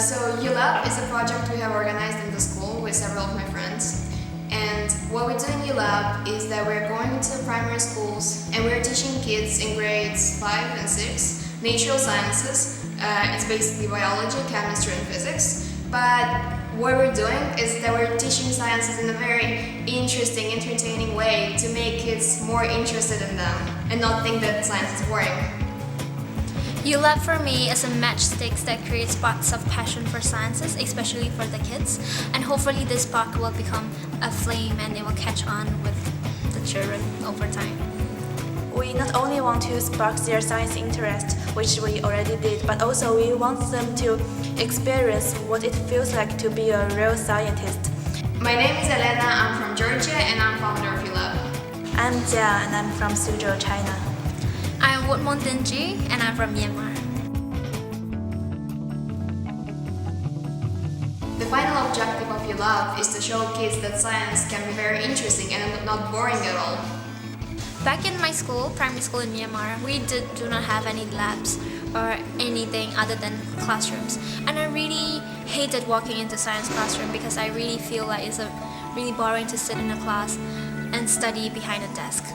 So ULAB is a project we have organized in the school with several of my friends. And what we do in ULAB is that we're going to primary schools and we're teaching kids in grades 5 and 6 natural sciences. It's basically biology, chemistry and physics. But what we're doing is that we're teaching sciences in a very interesting, entertaining way to make kids more interested in them and not think that science is boring. ULAB for me is a matchstick that creates sparks of passion for sciences, especially for the kids. And hopefully this spark will become a flame and it will catch on with the children over time. We not only want to spark their science interest, which we already did, but also we want them to experience what it feels like to be a real scientist. My name is Elena, I'm from Georgia and I'm founder of ULAB. I'm Jia and I'm from Suzhou, China. I'm Zhi Xing and I'm from Myanmar. The final objective of ULAB is to show kids that science can be very interesting and not boring at all. Back in my school, primary school in Myanmar, we do not have any labs or anything other than classrooms. And I really hated walking into science classroom because I really feel like it's really boring to sit in a class and study behind a desk.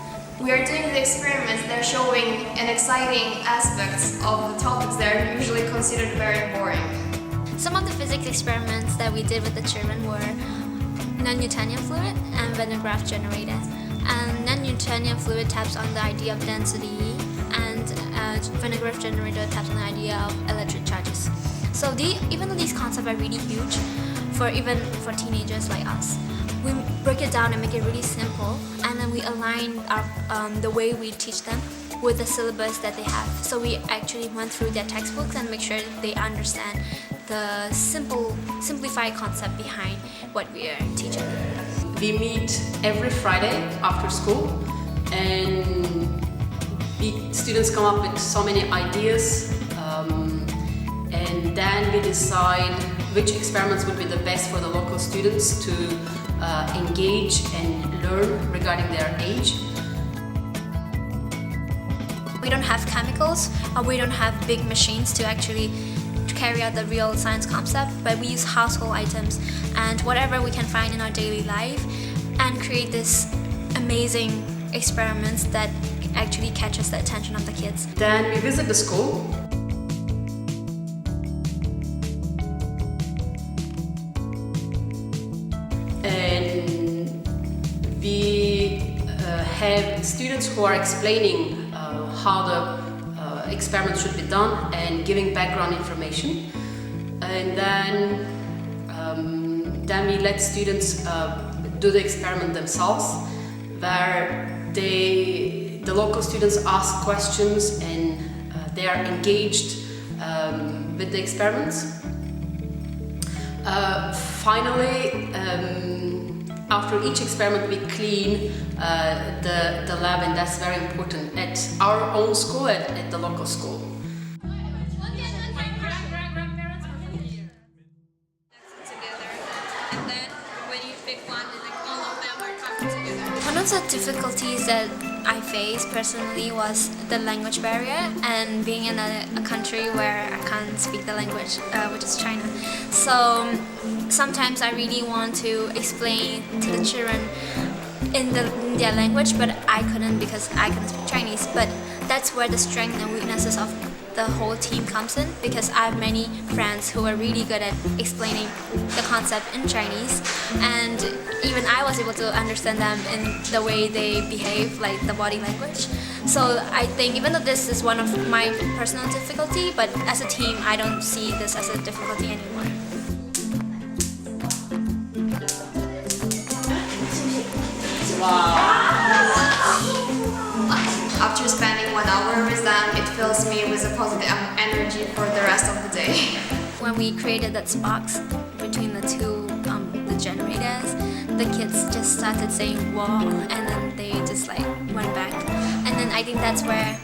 We are doing the experiments that are showing and exciting aspects of the topics that are usually considered very boring. Some of the physics experiments that we did with the children were non-Newtonian fluid and Van de Graaff generator. And non-Newtonian fluid taps on the idea of density and Van de Graaff generator taps on the idea of electric charges. So even though these concepts are really huge, even for teenagers like us, we break it down and make it really simple, and then we align the way we teach them with the syllabus that they have. So we actually went through their textbooks and make sure that they understand the simplified concept behind what we are teaching them. We meet every Friday after school, and students come up with so many ideas, and then we decide which experiments would be the best for the local students to engage and learn regarding their age. We don't have chemicals or we don't have big machines to actually carry out the real science concept, but we use household items and whatever we can find in our daily life and create this amazing experiments that actually catches the attention of the kids. Then we visit the school. And we have students who are explaining how the experiment should be done and giving background information. And then we let students do the experiment themselves, where the local students ask questions and they are engaged with the experiments. Finally, after each experiment we clean the lab, and that's very important at our own school, at the local school. One of the difficulties that I faced personally was the language barrier and being in a country where I can't speak the language, which is China. So sometimes I really want to explain to the children in their language, but I couldn't because I couldn't speak Chinese. But that's where the strength and weaknesses of the whole team comes in, because I have many friends who are really good at explaining the concept in Chinese, and even I was able to understand them in the way they behave, like the body language. So I think even though this is one of my personal difficulty, but as a team I don't see this as a difficulty anymore. After spending 1 hour with them, it fills me with a positive energy for the rest of the day. When we created that sparks between the two the generators, the kids just started saying "wow," and then they just like went back. And then I think that's where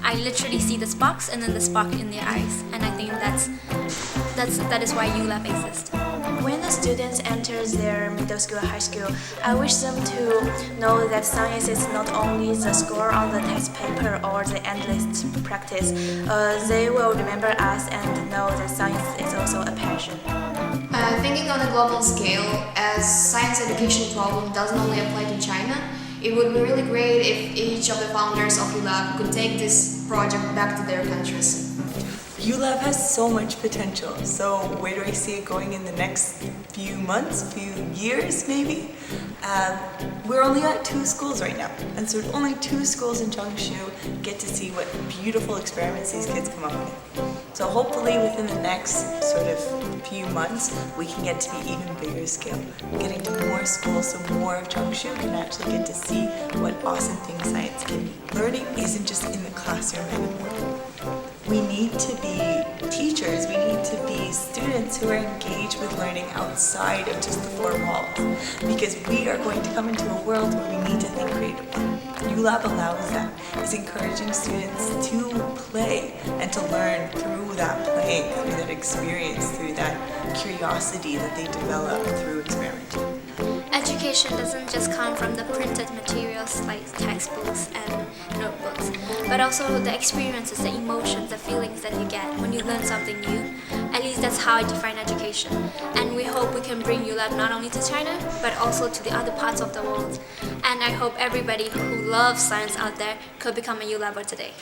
I literally see the sparks and then the spark in their eyes. And I think that is why ULAB exists. When the students enter their middle school, high school, I wish them to know that science is not only the score on the test paper or the endless practice. They will remember us and know that science is also a passion. Thinking on a global scale, as science education problem doesn't only apply to China, it would be really great if each of the founders of ULAB could take this project back to their countries. ULAB has so much potential, so where do I see it going in the next few months, few years maybe? We're only at 2 schools right now, and so only 2 schools in Changshu get to see what beautiful experiments these kids come up with. So hopefully within the next sort of few months, we can get to the even bigger scale, getting to more schools so more of Changshu can actually get to see what awesome things science can be. Learning isn't just in the classroom anymore. We need to be teachers, we need to be students who are engaged with learning outside of just the 4 walls, because we are going to come into a world where we need to think creatively. ULAB allows that. It's encouraging students to play and to learn through that playing, through that experience, through that curiosity that they develop through experimenting. Education doesn't just come from the printed materials like textbooks and notebooks, but also the experiences, the emotions, the feelings that you get when you learn something new. At least that's how I define education. And we hope we can bring ULAB not only to China, but also to the other parts of the world. And I hope everybody who loves science out there could become a ULABer today.